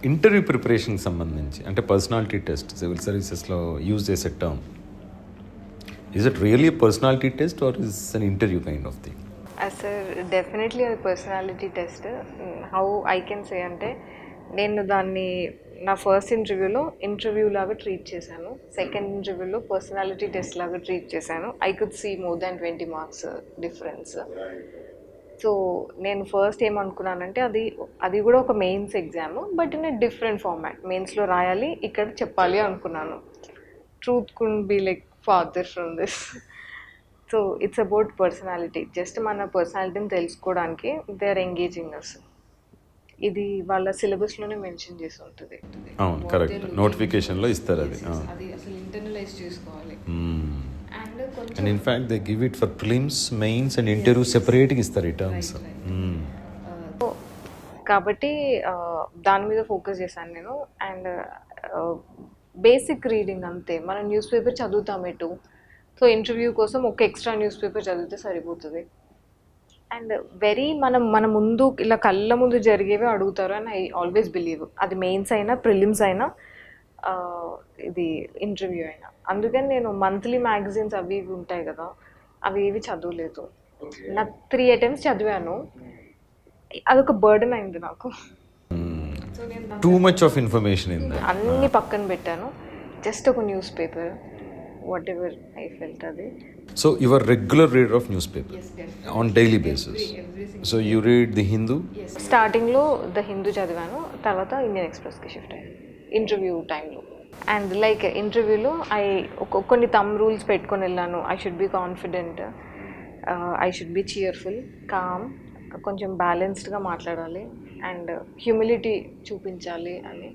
Interview ప్రిపరేషన్కి సంబంధించి అంటే పర్సనాలిటీ టెస్ట్ సివిల్ సర్వీసెస్లో యూజ్ చేసే term, is it really personality test or is an interview kind of thing? Sir definitely అది personality test. How I can say అంటే నేను దాన్ని నా ఫస్ట్ ఇంటర్వ్యూ లాగా ట్రీట్ చేశాను, సెకండ్ ఇంటర్వ్యూలో పర్సనాలిటీ టెస్ట్ లాగా ట్రీట్ చేశాను. I could see more than 20 marks difference. So నేను ఫస్ట్ ఏమనుకున్నానంటే అది కూడా ఒక mains exam, but in a different format. మెయిన్స్లో రాయాలి, ఇక్కడ చెప్పాలి అనుకున్నాను. Truth could be like father from this. So it's about personality, just మన పర్సనాలిటీని తెలుసుకోవడానికి దే ఆర్ ఎంగేజింగ్ అస్. ఇది వాళ్ళ సిలబస్లోనే మెన్షన్ చేసి ఉంటుంది. అవును, కరెక్ట్. నోటిఫికేషన్లో ఇస్తారు అది. అది అసలు ఇంటర్నలైజ్ చేసుకోవాలి. And in fact they give it for prelims, mains and interview సెపరేట్గా ఇస్తారు ఈ టర్మ్స్. కాబట్టి దాని మీద ఫోకస్ చేశాను నేను. అండ్ బేసిక్ రీడింగ్ అంతే. మనం న్యూస్ పేపర్ చదువుతాం ఎటు, సో ఇంటర్వ్యూ కోసం ఒక ఎక్స్ట్రా న్యూస్ పేపర్ చదివితే సరిపోతుంది. అండ్ మన ముందు ఇలా కళ్ళ ముందు జరిగేవి అడుగుతారు అని ఐ ఆల్వేస్ బిలీవ్. అది మెయిన్స్ అయినా ప్రిలిమ్స్ అయినా ఇది ఇంటర్వ్యూ అయినా. అందుకని నేను మంత్లీ మ్యాగజైన్స్ అవి ఇవి ఉంటాయి కదా, అవి ఏవి చదవలేదు. నాకు 3 attempts చదివాను, అదొక బర్డెన్ అయింది నాకు. సో నేను టూ మచ్ ఆఫ్ ఇన్ఫర్మేషన్ అన్ని పక్కన పెట్టాను, జస్ట్ ఒక news paper what ever I felt అది. So you are regular reader of newspaper? Yes, definitely. On daily basis? Every single So you read The Hindu? Yes. స్టార్టింగ్లో The Hindu చదివాను, తర్వాత Indian ఎక్స్ప్రెస్కి shift అయ్యాను interview టైంలో. And like ఇంటర్వ్యూలో కొన్ని rules పెట్టుకొని వెళ్ళాను. I should be confident, I should be cheerful, calm, కొంచెం బ్యాలెన్స్డ్గా మాట్లాడాలి అండ్ హ్యూమిలిటీ చూపించాలి అని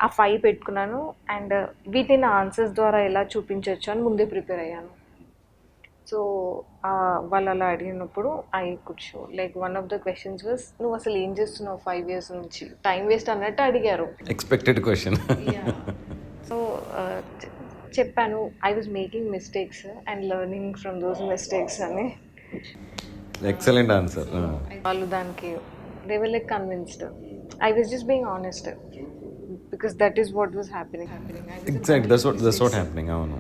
ఆ 5 పెట్టుకున్నాను. అండ్ వీటిని ఆన్సర్స్ ద్వారా ఎలా చూపించవచ్చు అని ముందే ప్రిపేర్ అయ్యాను. సో వాళ్ళు అలా అడిగినప్పుడు I could show. Like one of the questions was, నువ్వు అసలు ఏం చేస్తున్నావు 5 years నుంచి, టైం వేస్ట్ అన్నట్టు అడిగారు. Expected question. సో చెప్పాను I was making mistakes and learning from those mistakes అని. Excellent answer. వాళ్ళు దానికి they were like convinced. I was just being honest because that is what was happening. Exact, that's what happening. అవును.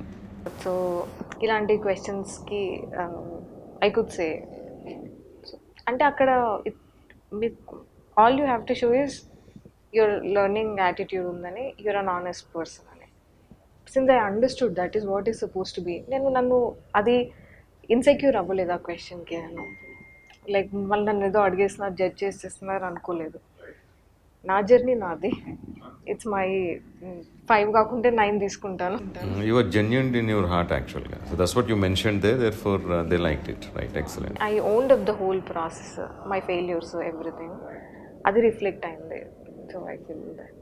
So ఇలాంటి క్వశ్చన్స్కి I could say, అంటే అక్కడ all you have to show is your learning attitude ఉందని, you're an honest person అని. Since I understood that is what is suppose to be. నన్ను అది insecure అవ్వలేదు ఆ క్వశ్చన్కి. నేను లైక్ మళ్ళీ నన్ను ఏదో అడిగేస్తున్నారు, జడ్జ్ చేసేస్తున్నారు అనుకోలేదు. నా జర్నీ నాది. ఇట్స్ మై 5 కాకుంటే 9 తీసుకుంటాను. You are genuine in your heart actually. So that's what you mentioned there, therefore they liked it, right? Excellent. I owned up the whole process, my failures, everything. అది reflect అయింది. So I feel that.